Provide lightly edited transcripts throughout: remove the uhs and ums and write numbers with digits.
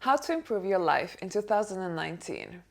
How to improve your life in 2019.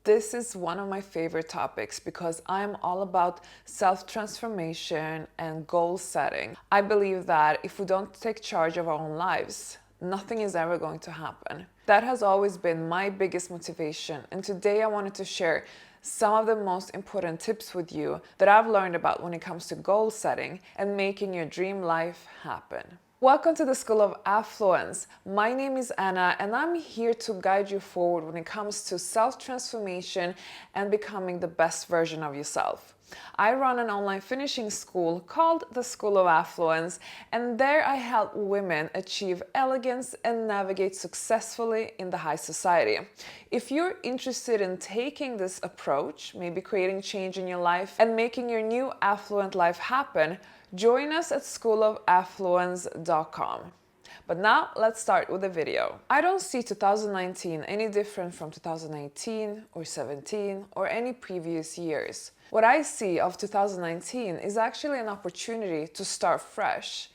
This is one of my favorite topics because I'm all about self-transformation and goal setting. I believe that if we don't take charge of our own lives, nothing is ever going to happen. That has always been my biggest motivation, and today I wanted to share some of the most important tips with you that I've learned about when it comes to goal setting and making your dream life happen. Welcome to the School of Affluence. My name is Anna and I'm here to guide you forward when it comes to self-transformation and becoming the best version of yourself. I run an online finishing school called the School of Affluence, and there I help women achieve elegance and navigate successfully in the high society. If you're interested in taking this approach, maybe creating change in your life and making your new affluent life happen, join us at schoolofaffluence.com. But now let's start with the video. I don't see 2019 any different from 2018 or 17 or any previous years. What I see of 2019 is actually an opportunity to start fresh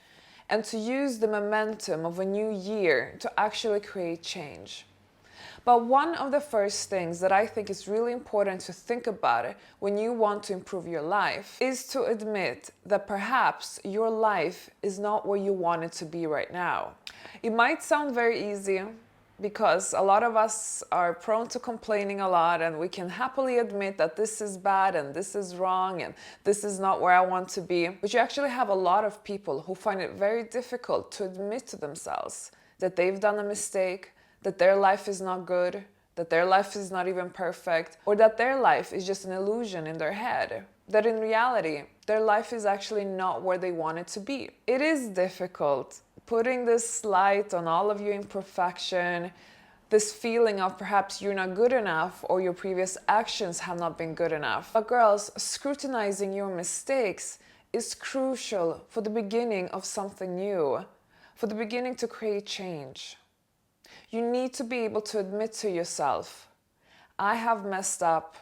and to use the momentum of a new year to actually create change. But one of the first things that I think is really important to think about when you want to improve your life is to admit that perhaps your life is not where you want it to be right now. It might sound very easy because a lot of us are prone to complaining a lot, and we can happily admit that this is bad and this is wrong and this is not where I want to be. But you actually have a lot of people who find it very difficult to admit to themselves that they've done a mistake, that their life is not good, that their life is not even perfect, or that their life is just an illusion in their head, that in reality, their life is actually not where they want it to be. It is difficult putting this light on all of your imperfection, this feeling of perhaps you're not good enough or your previous actions have not been good enough. But girls, scrutinizing your mistakes is crucial for the beginning of something new, for the beginning to create change. You need to be able to admit to yourself, I have messed up,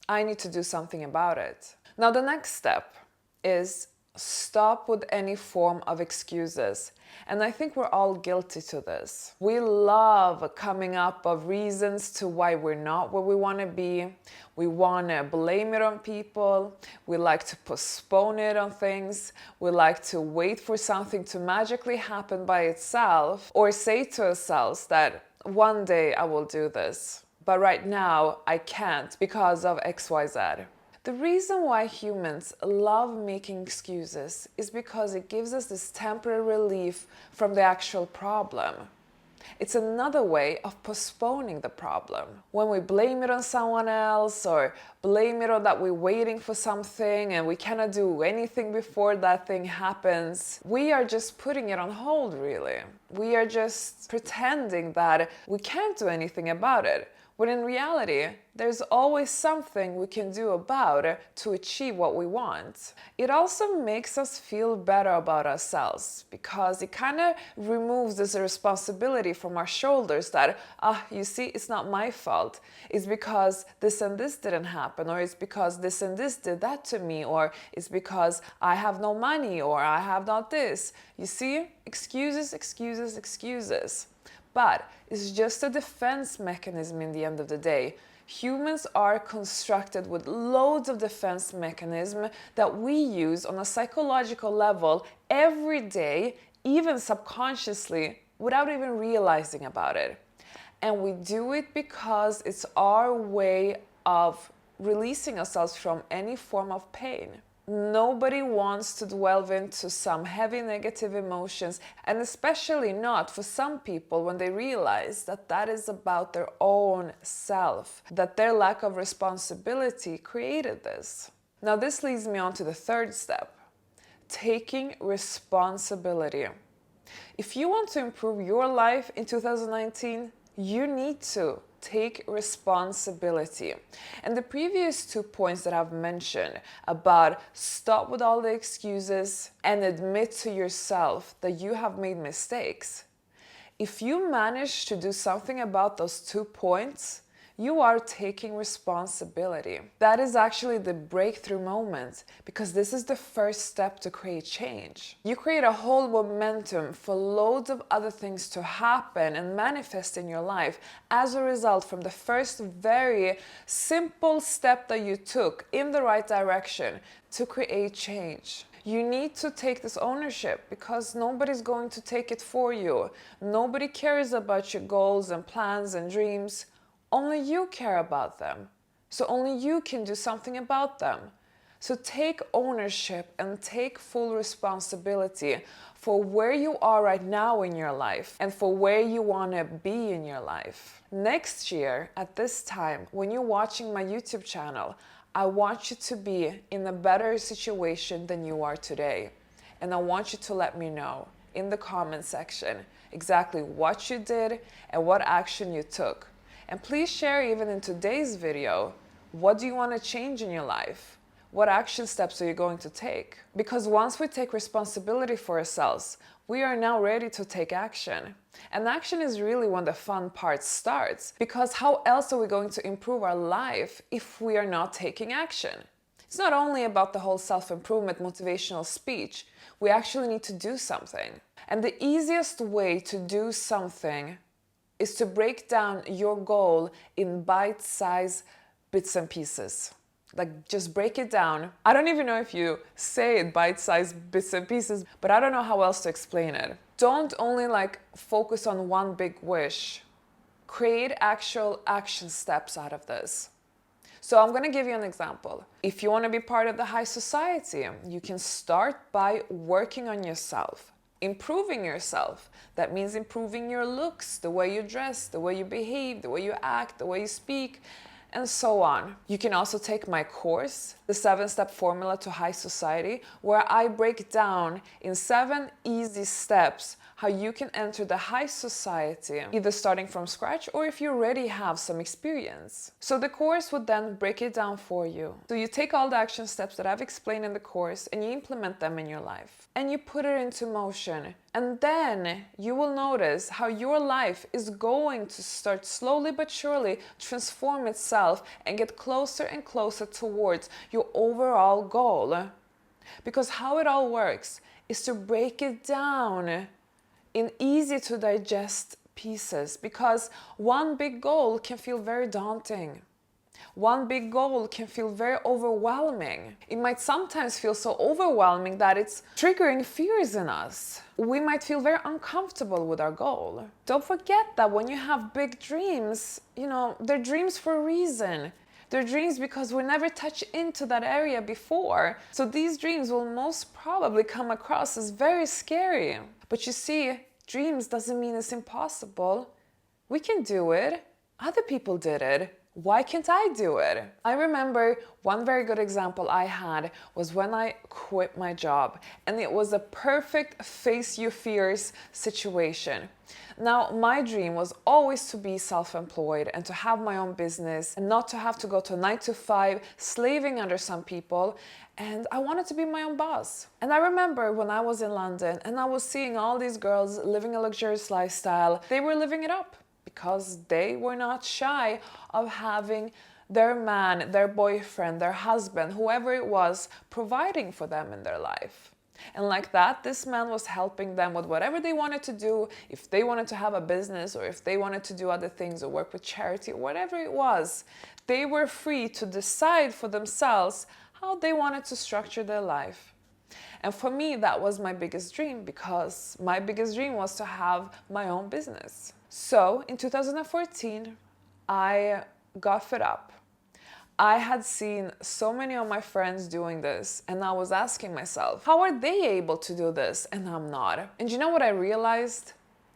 I need to do something about it. Now the next step is stop with any form of excuses. And I think we're all guilty to this. We love coming up with reasons to why we're not where we want to be. We want to blame it on people. We like to postpone it on things. We like to wait for something to magically happen by itself, or say to ourselves that one day I will do this, but right now I can't because of XYZ. The reason why humans love making excuses is because it gives us this temporary relief from the actual problem. It's another way of postponing the problem. When we blame it on someone else or blame it on that we're waiting for something and we cannot do anything before that thing happens, we are just putting it on hold, really. We are just pretending that we can't do anything about it. When in reality, there's always something we can do about it to achieve what we want. It also makes us feel better about ourselves because it kind of removes this responsibility from our shoulders that, you see, it's not my fault. It's because this and this didn't happen, or it's because this and this did that to me, or it's because I have no money, or I have not this. You see, excuses, excuses, excuses. But it's just a defense mechanism in the end of the day. Humans are constructed with loads of defense mechanisms that we use on a psychological level every day, even subconsciously, without even realizing about it. And we do it because it's our way of releasing ourselves from any form of pain. Nobody wants to delve into some heavy negative emotions, and especially not for some people when they realize that that is about their own self, that their lack of responsibility created this. Now this leads me on to the third step, taking responsibility. If you want to improve your life in 2019, you need to take responsibility. And the previous 2 points that I've mentioned about stop with all the excuses and admit to yourself that you have made mistakes. If you manage to do something about those 2 points, you are taking responsibility. That is actually the breakthrough moment, because this is the first step to create change. You create a whole momentum for loads of other things to happen and manifest in your life as a result from the first very simple step that you took in the right direction to create change. You need to take this ownership, because nobody's going to take it for you. Nobody cares about your goals and plans and dreams. Only you care about them. So only you can do something about them. So take ownership and take full responsibility for where you are right now in your life and for where you want to be in your life. Next year, at this time, when you're watching my YouTube channel, I want you to be in a better situation than you are today. And I want you to let me know in the comment section exactly what you did and what action you took. And please share, even in today's video, what do you want to change in your life? What action steps are you going to take? Because once we take responsibility for ourselves, we are now ready to take action. And action is really when the fun part starts, because how else are we going to improve our life if we are not taking action? It's not only about the whole self-improvement motivational speech. We actually need to do something. And the easiest way to do something is to break down your goal in bite-sized bits and pieces. Like, just break it down. I don't even know if you say it bite-sized bits and pieces, but I don't know how else to explain it. Don't only focus on one big wish. Create actual action steps out of this. So I'm going to give you an example. If you want to be part of the high society, you can start by working on yourself, improving yourself. That means improving your looks, the way you dress, the way you behave, the way you act, the way you speak, and so on. You can also take my course, the 7-step formula to high society, where I break down in 7 easy steps how you can enter the high society, either starting from scratch or if you already have some experience. So the course would then break it down for you. So you take all the action steps that I've explained in the course and you implement them in your life. And you put it into motion. And then you will notice how your life is going to start slowly but surely transform itself and get closer and closer towards your overall goal. Because how it all works is to break it down in easy to digest pieces, because one big goal can feel very daunting. One big goal can feel very overwhelming. It might sometimes feel so overwhelming that it's triggering fears in us. We might feel very uncomfortable with our goal. Don't forget that when you have big dreams, they're dreams for a reason. They're dreams because we never touched into that area before. So these dreams will most probably come across as very scary. But you see, dreams doesn't mean it's impossible. We can do it. Other people did it. Why can't I do it? I remember one very good example I had was when I quit my job, and it was a perfect face your fears situation. Now, my dream was always to be self-employed and to have my own business and not to have to go to a 9-to-5 slaving under some people. And I wanted to be my own boss. And I remember when I was in London and I was seeing all these girls living a luxurious lifestyle, they were living it up, because they were not shy of having their man, their boyfriend, their husband, whoever it was, providing for them in their life. And like that, this man was helping them with whatever they wanted to do, if they wanted to have a business or if they wanted to do other things or work with charity or whatever it was. They were free to decide for themselves how they wanted to structure their life. And for me, that was my biggest dream, because my biggest dream was to have my own business. So in 2014, I got fed up. I had seen so many of my friends doing this, and I was asking myself, how are they able to do this and I'm not? And you know what I realized?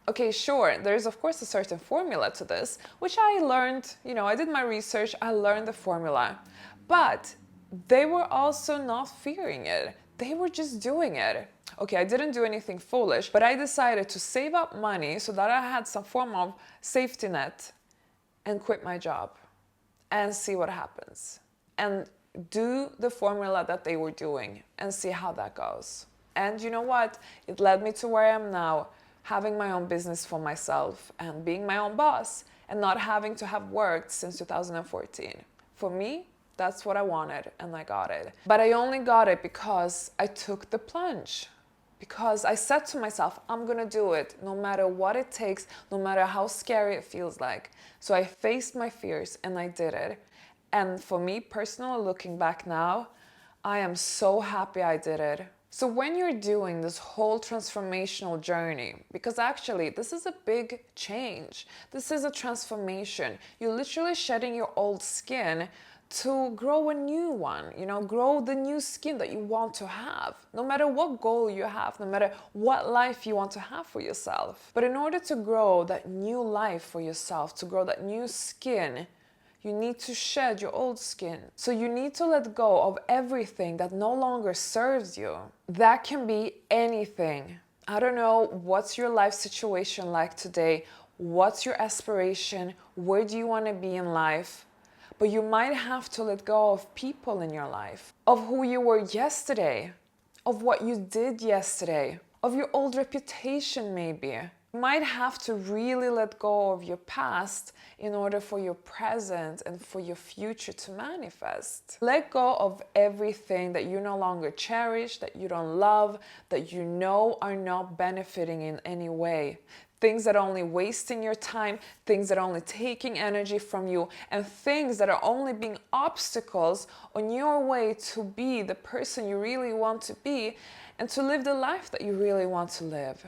Okay, sure, there is of course a certain formula to this, which I learned, I did my research, I learned the formula. But they were also not fearing it. They were just doing it. Okay, I didn't do anything foolish, but I decided to save up money so that I had some form of safety net and quit my job and see what happens. And do the formula that they were doing and see how that goes. And you know what? It led me to where I am now, having my own business for myself and being my own boss and not having to have worked since 2014. For me, that's what I wanted and I got it. But I only got it because I took the plunge. Because I said to myself, I'm gonna do it no matter what it takes, no matter how scary it feels like. So I faced my fears and I did it. And for me personally, looking back now, I am so happy I did it. So when you're doing this whole transformational journey, because actually this is a big change, this is a transformation. You're literally shedding your old skin to grow a new one, grow the new skin that you want to have, no matter what goal you have, no matter what life you want to have for yourself. But in order to grow that new life for yourself, to grow that new skin, you need to shed your old skin. So you need to let go of everything that no longer serves you. That can be anything. I don't know what's your life situation like today, what's your aspiration, where do you want to be in life? But you might have to let go of people in your life, of who you were yesterday, of what you did yesterday, of your old reputation maybe. You might have to really let go of your past in order for your present and for your future to manifest. Let go of everything that you no longer cherish, that you don't love, that you know are not benefiting in any way. Things that are only wasting your time, things that are only taking energy from you, and things that are only being obstacles on your way to be the person you really want to be and to live the life that you really want to live.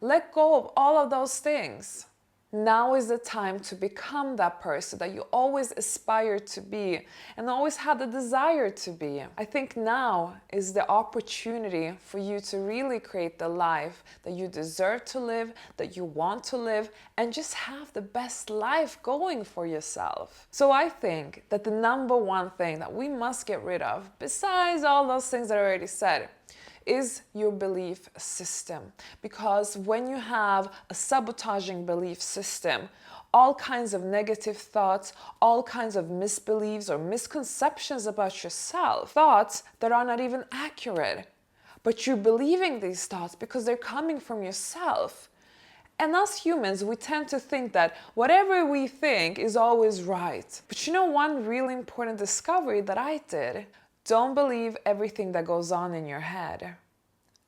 Let go of all of those things. Now is the time to become that person that you always aspired to be and always had the desire to be. I think now is the opportunity for you to really create the life that you deserve to live, that you want to live, and just have the best life going for yourself. So I think that the number one thing that we must get rid of, besides all those things that I already said, is your belief system. Because when you have a sabotaging belief system, all kinds of negative thoughts, all kinds of misbeliefs or misconceptions about yourself, thoughts that are not even accurate, but you're believing these thoughts because they're coming from yourself. And us humans, we tend to think that whatever we think is always right. But you know one really important discovery that I did? Don't believe everything that goes on in your head.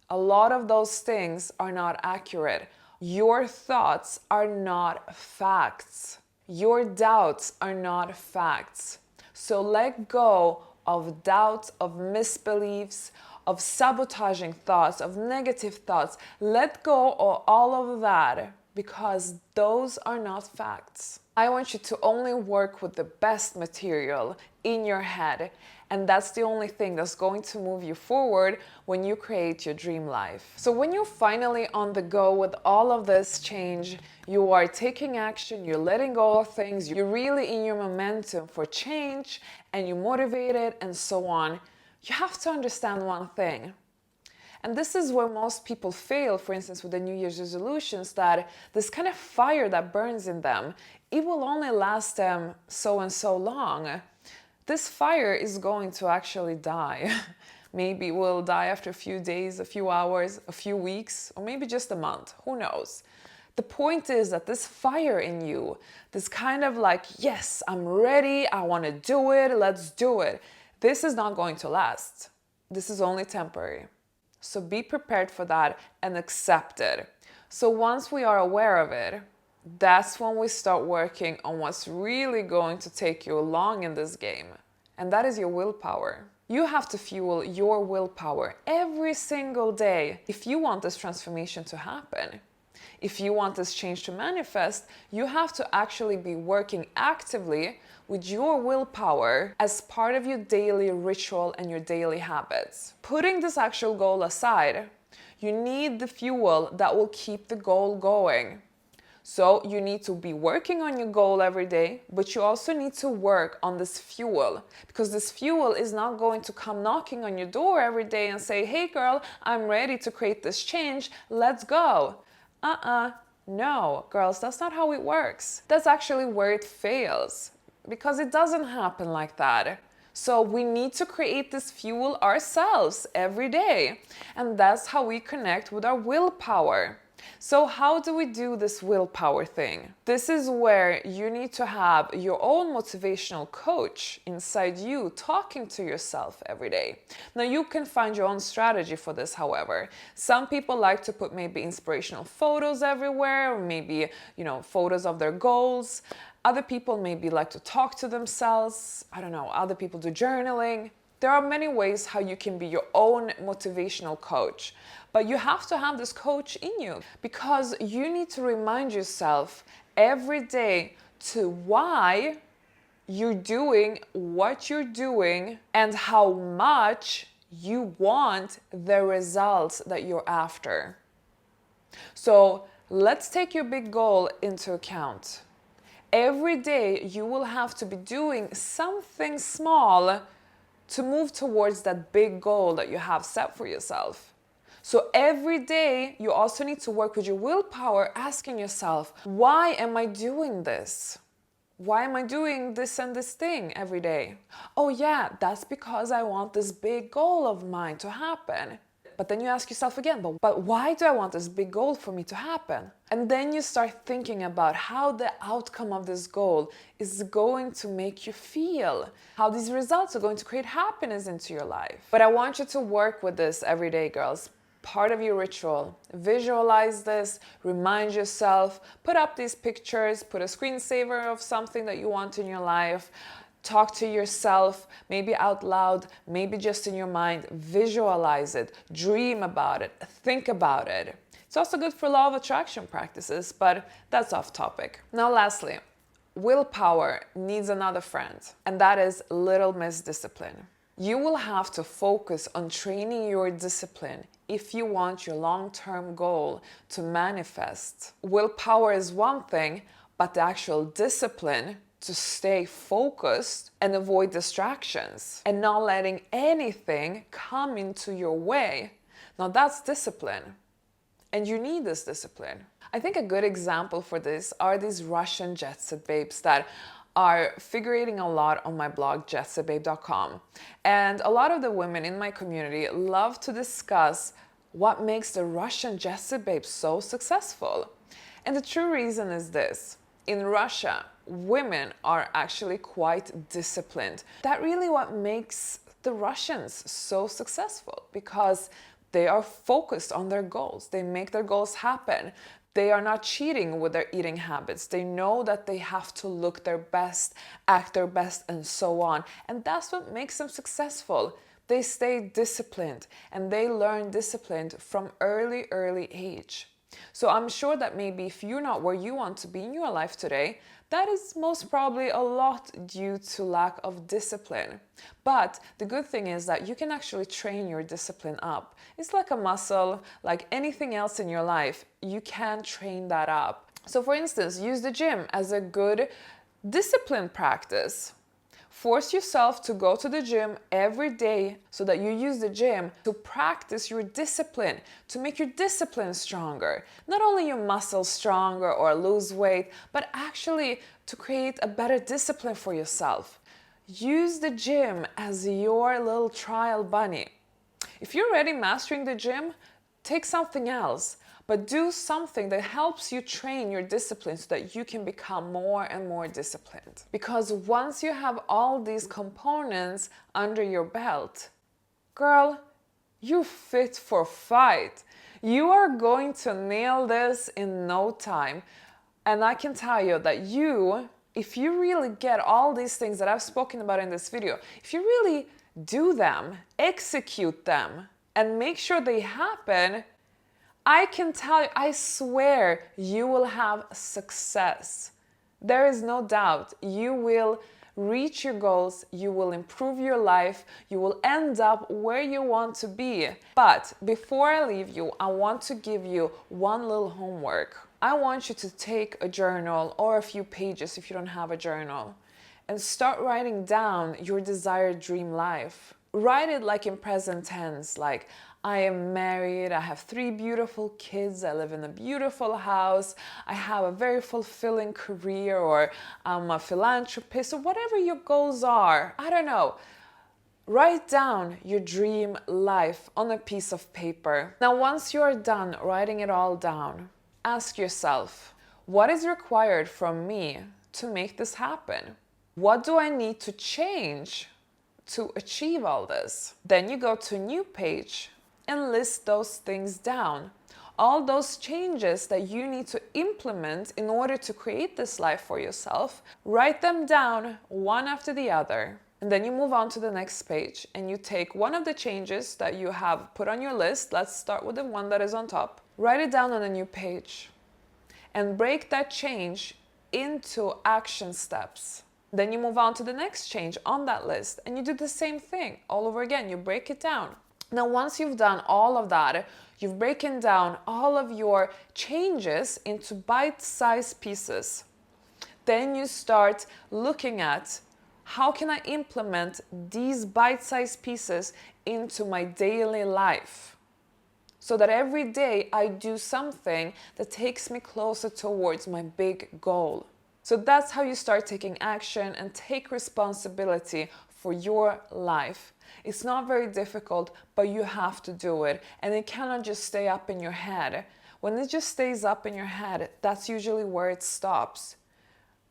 A lot of those things are not accurate. Your thoughts are not facts. Your doubts are not facts. So let go of doubts, of misbeliefs, of sabotaging thoughts, of negative thoughts. Let go of all of that because those are not facts. I want you to only work with the best material in your head, and that's the only thing that's going to move you forward when you create your dream life. So when you're finally on the go with all of this change, you are taking action, you're letting go of things, you're really in your momentum for change, and you're motivated and so on, you have to understand one thing. And this is where most people fail, for instance, with the New Year's resolutions, that this kind of fire that burns in them, it will only last them so and so long. This fire is going to actually die. Maybe it will die after a few days, a few hours, a few weeks, or maybe just a month. Who knows? The point is that this fire in you, this kind of like, yes, I'm ready, I want to do it, let's do it. This is not going to last. This is only temporary. So be prepared for that and accept it. So once we are aware of it, that's when we start working on what's really going to take you along in this game. And that is your willpower. You have to fuel your willpower every single day if you want this transformation to happen. If you want this change to manifest, you have to actually be working actively with your willpower as part of your daily ritual and your daily habits. Putting this actual goal aside, you need the fuel that will keep the goal going. So you need to be working on your goal every day, but you also need to work on this fuel, because this fuel is not going to come knocking on your door every day and say, hey girl, I'm ready to create this change, let's go. No, girls, that's not how it works. That's actually where it fails, because it doesn't happen like that. So we need to create this fuel ourselves every day. And that's how we connect with our willpower. So how do we do this willpower thing? This is where you need to have your own motivational coach inside you talking to yourself every day. Now you can find your own strategy for this, however. Some people like to put maybe inspirational photos everywhere, or maybe, photos of their goals. Other people maybe like to talk to themselves. I don't know, other people do journaling. There are many ways how you can be your own motivational coach, but you have to have this coach in you because you need to remind yourself every day to why you're doing what you're doing and how much you want the results that you're after. So let's take your big goal into account. Every day you will have to be doing something small to move towards that big goal that you have set for yourself. So every day you also need to work with your willpower, asking yourself, why am I doing this? Why am I doing this and this thing every day? Oh yeah, that's because I want this big goal of mine to happen. But then you ask yourself again, but why do I want this big goal for me to happen? And then you start thinking about how the outcome of this goal is going to make you feel, how these results are going to create happiness into your life. But I want you to work with this every day, girls. Part of your ritual. Visualize this, remind yourself, put up these pictures, put a screensaver of something that you want in your life. Talk to yourself, maybe out loud, maybe just in your mind. Visualize it, dream about it, think about it. It's also good for law of attraction practices, but that's off topic. Now, lastly, willpower needs another friend, and that is Little Miss Discipline. You will have to focus on training your discipline if you want your long-term goal to manifest. Willpower is one thing, but the actual discipline to stay focused and avoid distractions and not letting anything come into your way. Now that's discipline. And you need this discipline. I think a good example for this are these Russian jet set babes that are figurating a lot on my blog, jetsetbabe.com. And a lot of the women in my community love to discuss what makes the Russian jet set babes so successful. And the true reason is this. In Russia, women are actually quite disciplined. That really what makes the Russians so successful, because they are focused on their goals. They make their goals happen. They are not cheating with their eating habits. They know that they have to look their best, act their best, and so on. And that's what makes them successful. They stay disciplined, and they learn discipline from early age. So I'm sure that maybe if you're not where you want to be in your life today, that is most probably a lot due to lack of discipline. But the good thing is that you can actually train your discipline up. It's like a muscle, like anything else in your life, you can train that up. So for instance, use the gym as a good discipline practice. Force yourself to go to the gym every day so that you use the gym to practice your discipline, to make your discipline stronger. Not only your muscles stronger or lose weight, but actually to create a better discipline for yourself. Use the gym as your little trial bunny. If you're already mastering the gym, take something else. But do something that helps you train your discipline so that you can become more and more disciplined. Because once you have all these components under your belt, girl, you're fit for fight. You are going to nail this in no time. And I can tell you that if you really get all these things that I've spoken about in this video, if you really do them, execute them, and make sure they happen, I can tell you, I swear, you will have success. There is no doubt. You will reach your goals, you will improve your life, you will end up where you want to be. But before I leave you, I want to give you one little homework. I want you to take a journal or a few pages if you don't have a journal and start writing down your desired dream life. Write it like in present tense, like I am married, I have 3 beautiful kids, I live in a beautiful house, I have a very fulfilling career, or I'm a philanthropist, or whatever your goals are. I don't know. Write down your dream life on a piece of paper. Now, once you are done writing it all down, ask yourself, what is required from me to make this happen? What do I need to change to achieve all this? Then you go to a new page and list those things down. All those changes that you need to implement in order to create this life for yourself, write them down one after the other. And then you move on to the next page and you take one of the changes that you have put on your list. Let's start with the one that is on top. Write it down on a new page and break that change into action steps. Then you move on to the next change on that list and you do the same thing all over again. You break it down. Now, once you've done all of that, you've broken down all of your changes into bite-sized pieces. Then you start looking at, how can I implement these bite-sized pieces into my daily life so that every day I do something that takes me closer towards my big goal? So that's how you start taking action and take responsibility for your life. It's not very difficult, but you have to do it, and it cannot just stay up in your head. When it just stays up in your head, that's usually where it stops.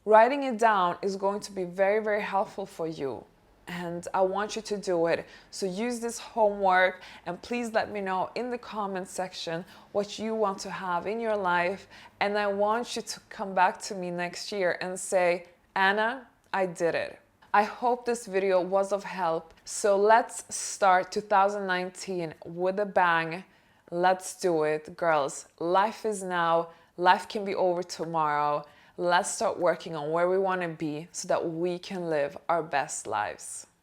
Writing it down is going to be very, very helpful for you, and I want you to do it. So use this homework and please let me know in the comment section what you want to have in your life, and I want you to come back to me next year and say, Anna, I did it. I hope this video was of help. So let's start 2019 with a bang. Let's do it, girls. Life is now. Life can be over tomorrow. Let's start working on where we want to be so that we can live our best lives.